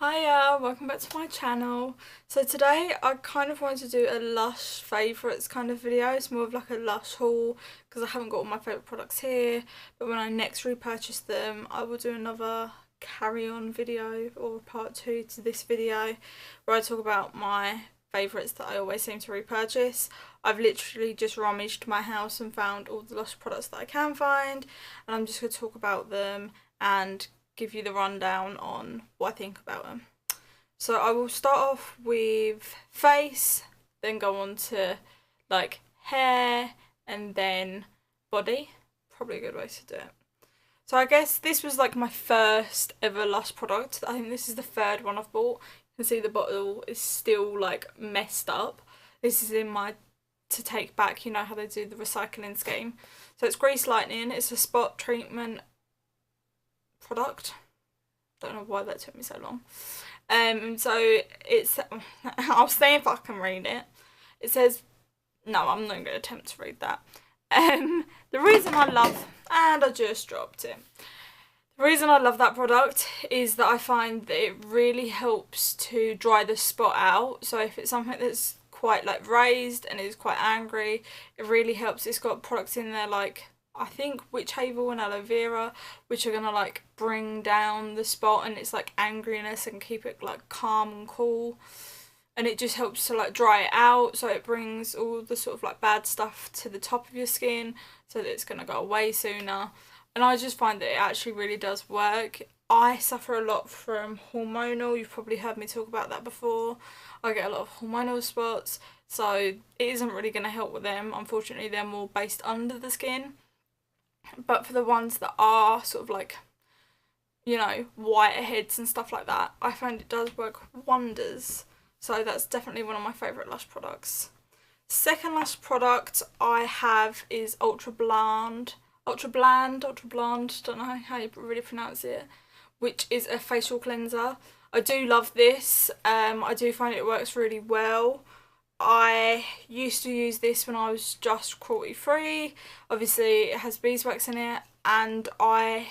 Hiya, welcome back to my channel. So today I kind of wanted to do a Lush favourites kind of video. It's more of like a Lush haul because I haven't got all my favourite products here, but when I next repurchase them I will do another carry-on video or part 2 to this video where I talk about my favourites that I always seem to repurchase. I've literally just rummaged my house and found all the Lush products that I can find, and I'm just going to talk about them and give you the rundown on what I think about them. So I will start off with face, then go on to like hair, and then body. Probably a good way to do it. So I guess this was like my first ever Lush product. I think this is the third one I've bought. You can see the bottle is still like messed up. This is in my to take back, you know how they do the recycling scheme. So it's Grease Lightning. It's a spot treatment product. Don't know why that took me so long. So it's I'll say if I can read it. It says, no, I'm not going to attempt to read that. The reason I love, and I just dropped it. The reason I love that product is that I find that it really helps to dry the spot out. So if it's something that's quite like raised and is quite angry, it really helps. It's got products in there like I think witch hazel and aloe vera, which are gonna like bring down the spot, and it's like angriness and keep it like calm and cool, and it just helps to like dry it out, so it brings all the sort of like bad stuff to the top of your skin so that it's gonna go away sooner. And I just find that it actually really does work. I suffer a lot from hormonal, you've probably heard me talk about that before. I get a lot of hormonal spots, so it isn't really going to help with them. Unfortunately, they're more based under the skin. But for the ones that are sort of like, you know, whiteheads and stuff like that, I find it does work wonders. So that's definitely one of my favourite Lush products. Second Lush product I have is Ultrabland, don't know how you really pronounce it, which is a facial cleanser. I do love this. I do find it works really well. I used to use this when I was just cruelty free. Obviously it has beeswax in it, and I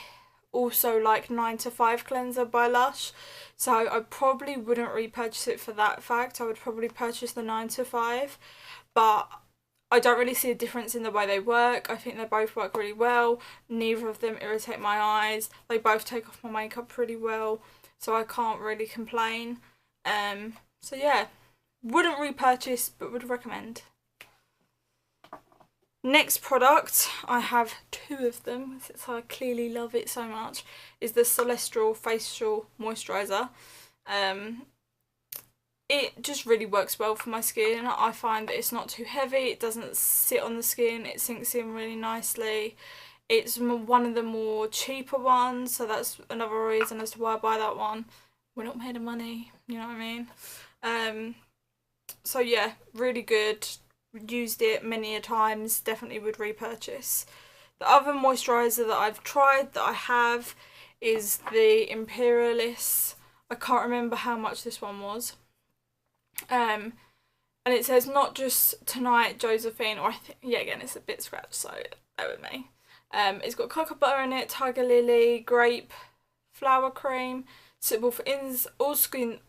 also like 9 to 5 cleanser by Lush, so I probably wouldn't repurchase it for that fact. I would probably purchase the 9 to 5, but I don't really see a difference in the way they work. I think they both work really well. Neither of them irritate my eyes. They both take off my makeup pretty well, so I can't really complain. So yeah, wouldn't repurchase but would recommend. Next product, I have 2 of them since I clearly love it so much, is the Celestial Facial Moisturiser. It just really works well for my skin. I find that it's not too heavy, it doesn't sit on the skin, it sinks in really nicely. It's one of the more cheaper ones, so that's another reason as to why I buy that one. We're not made of money, you know what I mean? So yeah, really good. Used it many a times, definitely would repurchase. The other moisturiser that I've tried that I have is the Imperialis. I can't remember how much this one was. And it says not just tonight Josephine, or I think, yeah, again it's a bit scratched, so bear with me. It's got cocoa butter in it, tiger lily, grape, flower cream, suitable for all skin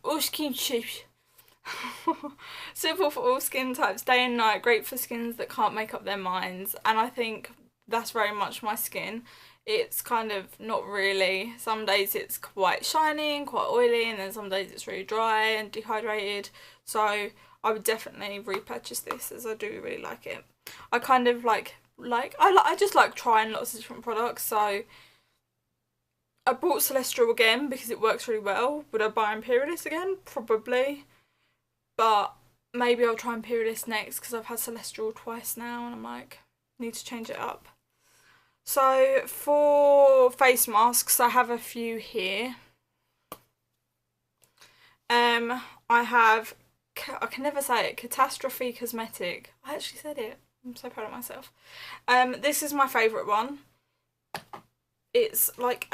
suitable for all skin types, day and night, great for skins that can't make up their minds. And I think that's very much my skin. It's kind of not really. Some days it's quite shiny and quite oily, and then some days it's really dry and dehydrated. So I would definitely repurchase this, as I do really like it. I kind of I just like trying lots of different products. So I bought Celestial again because it works really well. Would I buy Imperialis again? Probably. But maybe I'll try Imperialis next because I've had Celestial twice now and I'm like, need to change it up. So for face masks, I have a few here. I have, I can never say it, Catastrophe Cosmetic. I actually said it. I'm so proud of myself. This is my favourite one. It's like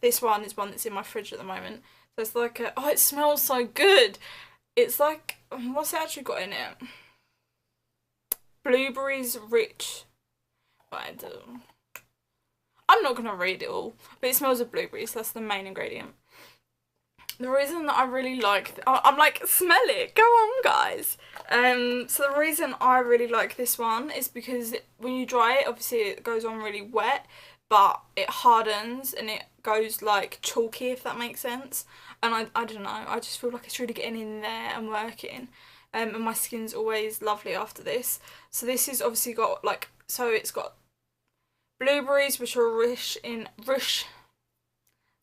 this one is one that's in my fridge at the moment. So it's like oh, it smells so good. It's like, what's it actually got in it? Blueberries rich. I'm not going to read it all, but it smells of blueberries. That's the main ingredient. the reason that I really like, I'm like, smell it, go on guys. So the reason I really like this one is because when you dry it, obviously it goes on really wet, but it hardens and it goes like chalky, if that makes sense. And I don't know, I just feel like it's really getting in there and working. And my skin's always lovely after this. So this is obviously got like, so it's got blueberries, which are rich in,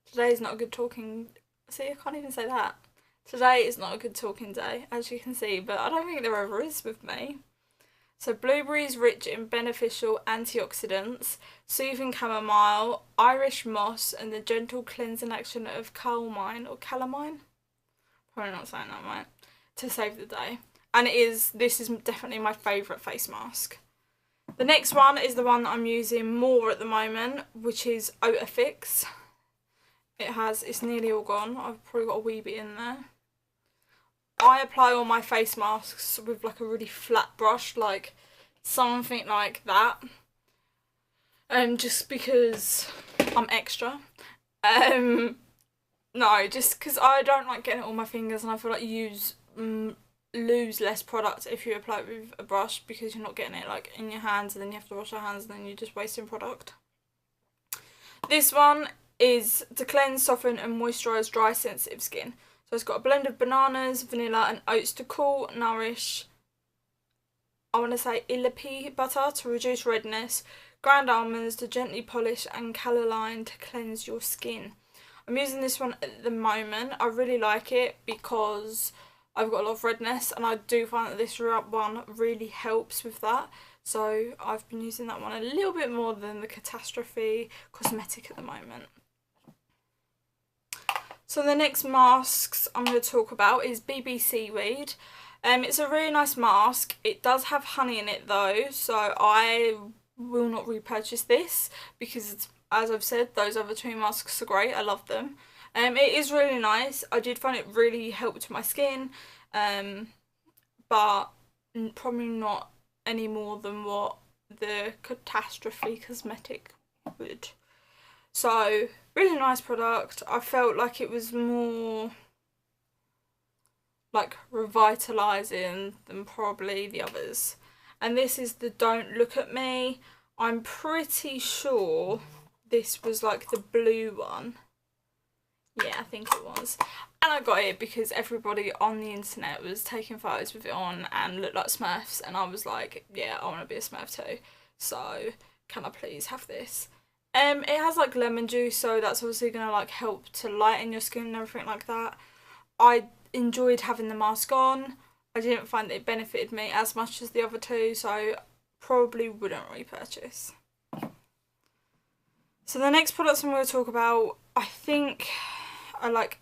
today is not a good talking, see I can't even say that. Today is not a good talking day, as you can see, but I don't think there ever is with me. So blueberries rich in beneficial antioxidants, soothing chamomile, Irish moss, and the gentle cleansing action of calamine, or calamine? Probably not saying that right. To save the day. And this is definitely my favourite face mask. The next one is the one that I'm using more at the moment, which is Oatifix. It's nearly all gone. I've probably got a wee bit in there. I apply all my face masks with like a really flat brush, like something like that. Just because I'm extra. No, just because I don't like getting it on my fingers, and I feel like you lose less product if you apply it with a brush, because you're not getting it like in your hands and then you have to wash your hands and then you're just wasting product. This one is to cleanse, soften and moisturise dry sensitive skin. So it's got a blend of bananas, vanilla and oats to cool, nourish, I want to say illipi butter to reduce redness, ground almonds to gently polish, and calamine to cleanse your skin. I'm using this one at the moment. I really like it because I've got a lot of redness, and I do find that this one really helps with that. So I've been using that one a little bit more than the Catastrophe Cosmetic at the moment. So the next masks I'm going to talk about is BB Seaweed. It's a really nice mask. It does have honey in it though, so I will not repurchase this because it's, as I've said, those other two masks are great. I love them. It is really nice. I did find it really helped my skin, but probably not any more than what the Catastrophe Cosmetic would. So, really nice product. I felt like it was more like revitalising than probably the others. And this is the Don't Look At Me. I'm pretty sure this was like the blue one. Yeah, I think it was. And I got it because everybody on the internet was taking photos with it on and looked like Smurfs, and I was like, yeah, I want to be a Smurf too. So, can I please have this? It has like lemon juice, so that's obviously going to like help to lighten your skin and everything like that. I enjoyed having the mask on. I didn't find that it benefited me as much as the other two, so probably wouldn't repurchase. So the next products I'm going to talk about, I think I like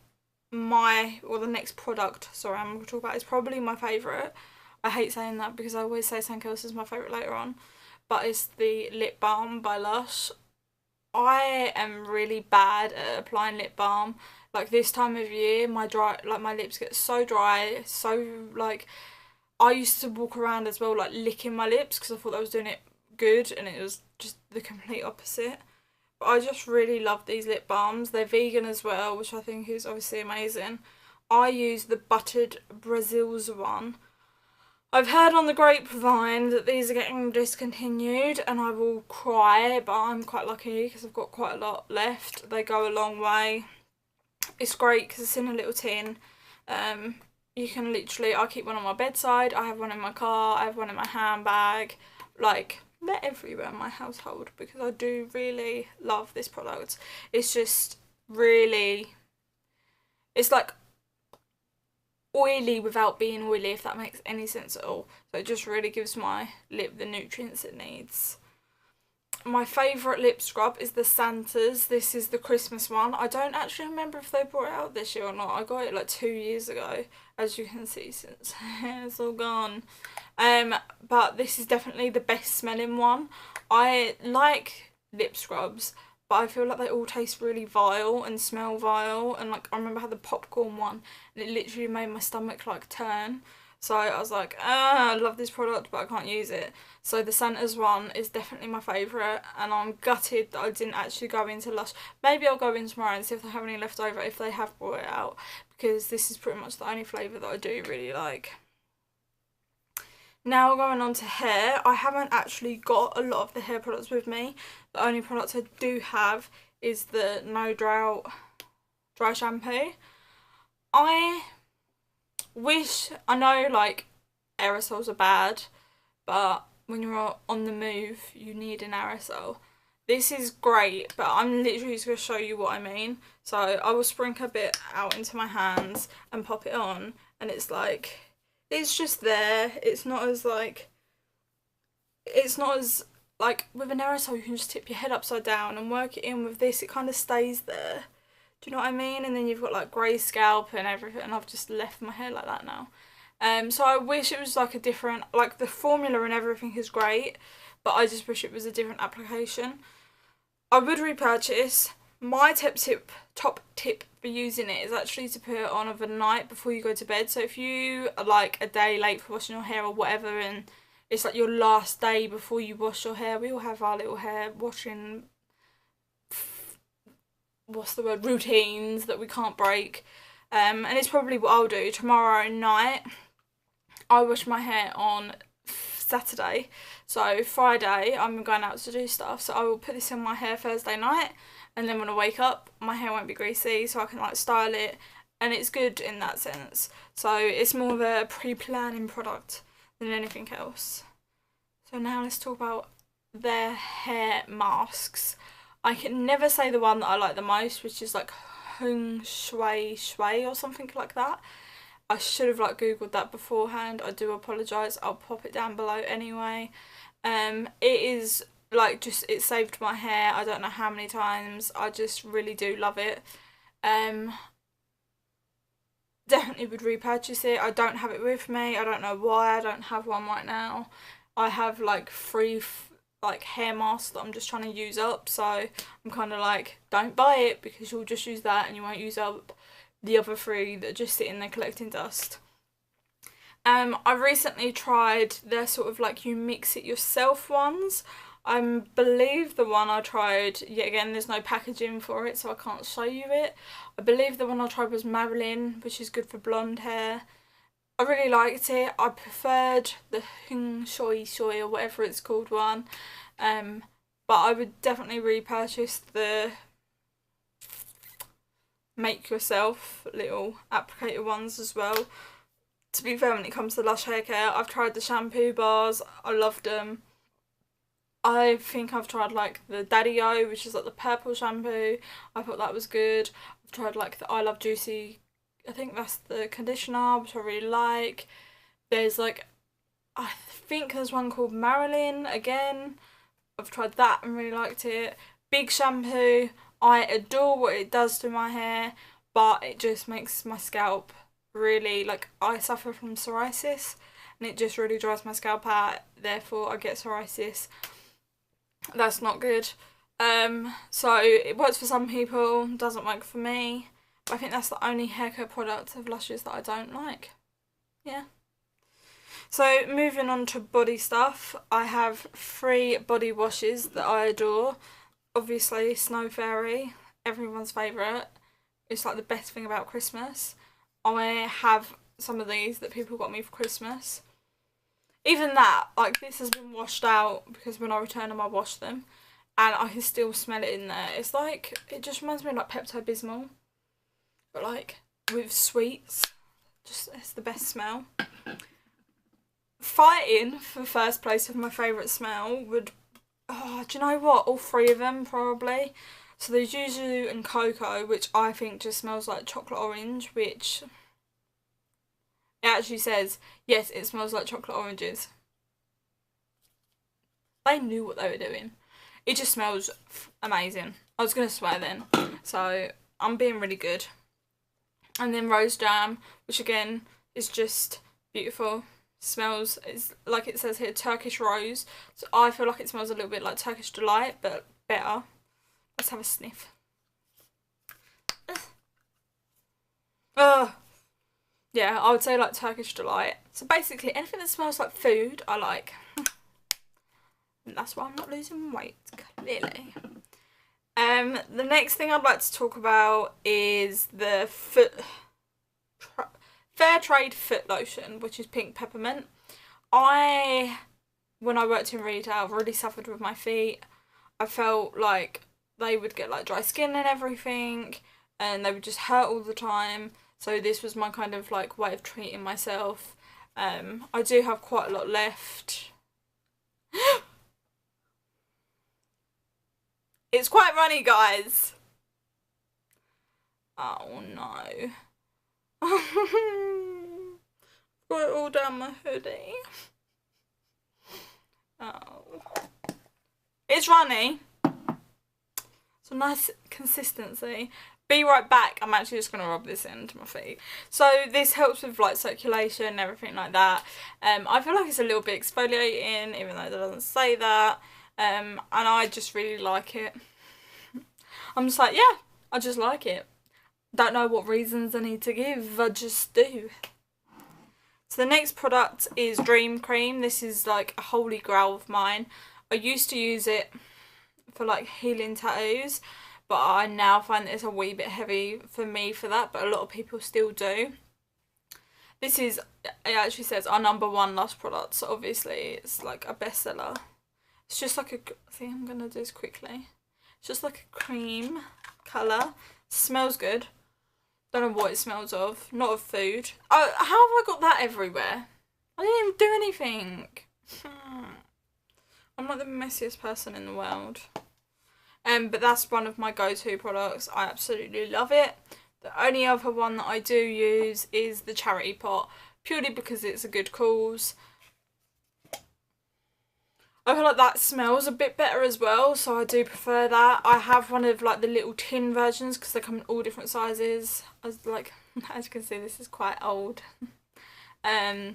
the next product, sorry, I'm going to talk about is probably my favourite. I hate saying that because I always say something else is my favourite later on, but it's the lip balm by Lush. I am really bad at applying lip balm. Like this time of year, my lips get so dry, so like, I used to walk around as well like licking my lips because I thought I was doing it good, and it was just the complete opposite. But I just really love these lip balms. They're vegan as well, which I think is obviously amazing. I use the Buttered Brazil's one. I've heard on the grapevine that these are getting discontinued, and I will cry, but I'm quite lucky because I've got quite a lot left. They go a long way. It's great because it's in a little tin. You can literally, I keep one on my bedside, I have one in my car, I have one in my handbag. Like, they're everywhere in my household because I do really love this product. It's just really, it's like oily without being oily, if that makes any sense at all. So it just really gives my lip the nutrients it needs. My favourite lip scrub is the Santa's. This is the Christmas one. I don't actually remember if they brought it out this year or not. I got it like 2 years ago, as you can see, since it's all gone. But this is definitely the best smelling one. I like lip scrubs, but I feel like they all taste really vile and smell vile. And like, I remember I had the popcorn one, and it literally made my stomach like turn. So I was like, I love this product, but I can't use it. So the Santa's one is definitely my favourite, and I'm gutted that I didn't actually go into Lush. Maybe I'll go in tomorrow and see if they have any left over, if they have brought it out. because this is pretty much the only flavour that I do really like. Now going on to hair, I haven't actually got a lot of the hair products with me. The only products I do have is the No Drought Dry Shampoo. I know like aerosols are bad, but when you're on the move you need an aerosol. This is great, but I'm literally just going to show you what I mean. So I will sprinkle a bit out into my hands and pop it on, and it's like, it's just there. It's not as like with an aerosol you can just tip your head upside down and work it in. With this it kind of stays there. Do you know what I mean? And then you've got like grey scalp and everything, and I've just left my hair like that now. So I wish it was like a different, like the formula and everything is great, but I just wish it was a different application. I would repurchase. My top tip for using it is actually to put it on overnight before you go to bed. So if you are like a day late for washing your hair or whatever, and it's like your last day before you wash your hair, we all have our little hair washing, routines that we can't break. And it's probably what I'll do. Tomorrow night I wash my hair on Saturday, so Friday I'm going out to do stuff, so I will put this in my hair Thursday night, and then when I wake up my hair won't be greasy, so I can like style it, and it's good in that sense. So it's more of a pre-planning product than anything else. So now let's talk about their hair masks. I can never say the one that I like the most, which is like Hung Shui Shui or something like that. I should have like googled that beforehand. I do apologise. I'll pop it down below anyway. It is like just, it saved my hair I don't know how many times. I just really do love it. Definitely would repurchase it. I don't have it with me. I don't know why I don't have one right now. I have like 3 like hair masks that I'm just trying to use up, so I'm kind of like, don't buy it because you'll just use that and you won't use up the other 3 that are just sitting there collecting dust. I've recently tried their sort of like you mix it yourself ones. I believe the one I tried, yet again there's no packaging for it so I can't show you it. I believe the one I tried was Marilyn, which is good for blonde hair. I really liked it. I preferred the Hung Shui Shui or whatever it's called one. But I would definitely repurchase the make yourself little applicator ones as well. To be fair, when it comes to Lush hair care, I've tried the shampoo bars. I loved them. I think I've tried like the Daddy-O, which is like the purple shampoo. I thought that was good. I've tried like the Love Juicy, I think that's the conditioner, which I really like. There's like, I think there's one called Marilyn again. I've tried that and really liked it. Big shampoo. I adore what it does to my hair, but it just makes my scalp really, like, I suffer from psoriasis and it just really dries my scalp out, therefore I get psoriasis. That's not good. So it works for some people, doesn't work for me. But I think that's the only hair care product of Lush's that I don't like. Yeah. So moving on to body stuff, I have 3 body washes that I adore. Obviously Snow Fairy, everyone's favourite. It's like the best thing about Christmas. I have some of these that people got me for Christmas. Even that, like, this has been washed out because when I return them I wash them, and I can still smell it in there. It's like, it just reminds me of like Pepto-Bismol, but like with sweets. Just, it's the best smell. Fighting for first place of my favourite smell would, oh, do you know what? All 3 of them probably. So there's Yuzu and Cocoa, which I think just smells like chocolate orange, which it actually says, yes, it smells like chocolate oranges. They knew what they were doing. It just smells amazing. I was going to swear then. So I'm being really good. And then Rose Jam, which again is just beautiful. Smells, it's like it says here, Turkish Rose. So I feel like it smells a little bit like Turkish Delight, but better. Let's have a sniff. Yeah, I would say like Turkish Delight. So basically anything that smells like food, I like. And that's why I'm not losing weight, clearly. The next thing I'd like to talk about is the Fair Trade Foot Lotion, which is pink peppermint. When I worked in retail, really suffered with my feet. I felt like they would get like dry skin and everything, and they would just hurt all the time. So this was my kind of like way of treating myself. I do have quite a lot left. It's quite runny, guys. Oh no. Got it all down my hoodie. Oh. It's runny. It's a nice consistency. Be right back. I'm actually just going to rub this into my feet. So this helps with like circulation and everything like that. I feel like it's a little bit exfoliating, even though it doesn't say that. And I just really like it. I'm just like, yeah, I just like it. Don't know what reasons I need to give, I just do. So the next product is Dream Cream. This is like a holy grail of mine. I used to use it for like healing tattoos, but I now find that it's a wee bit heavy for me for that, but a lot of people still do. This is, it actually says our #1 Lush product, so obviously it's like a bestseller. It's just like a, I think I'm going to do this quickly. It's just like a cream colour. Smells good. Don't know what it smells of. Not of food. Oh, how have I got that everywhere? I didn't even do anything. I'm like the messiest person in the world. But that's one of my go-to products. I absolutely love it. The only other one that I do use is the charity pot, purely because it's a good cause. I feel like that smells a bit better as well, so I do prefer that. I have one of like the little tin versions because they come in all different sizes. As you can see, this is quite old. I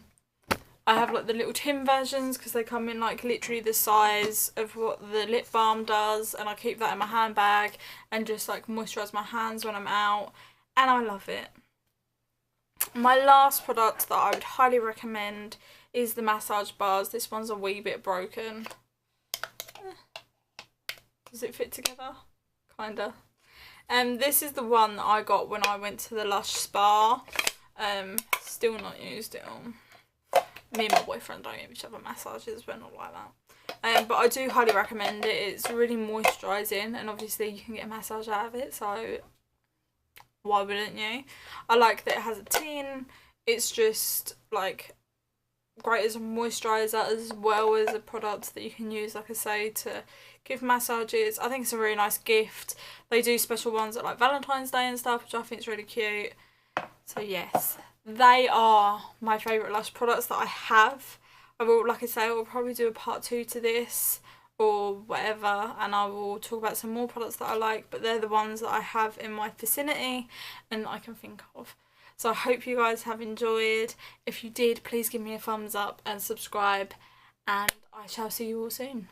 have like the little tin versions because they come in like literally the size of what the lip balm does, and I keep that in my handbag and just like moisturise my hands when I'm out, and I love it. My last product that I would highly recommend is the massage bars. This one's a wee bit broken. Does it fit together? Kinda. This is the one that I got when I went to the Lush spa. Still not used it all. Me and my boyfriend don't give each other massages, we're not like that. But I do highly recommend it. It's really moisturising, and obviously you can get a massage out of it, so why wouldn't you? I like that it has a tin. It's just like great as a moisturiser as well as a product that you can use, like I say, to give massages. I think it's a really nice gift. They do special ones at like Valentine's Day and stuff, which I think is really cute. So yes, they are my favourite Lush products that I have. I will, like I say, I will probably do a part 2 to this or whatever, and I will talk about some more products that I like, but they're the ones that I have in my vicinity and that I can think of. So I hope you guys have enjoyed. If you did, please give me a thumbs up and subscribe, and I shall see you all soon.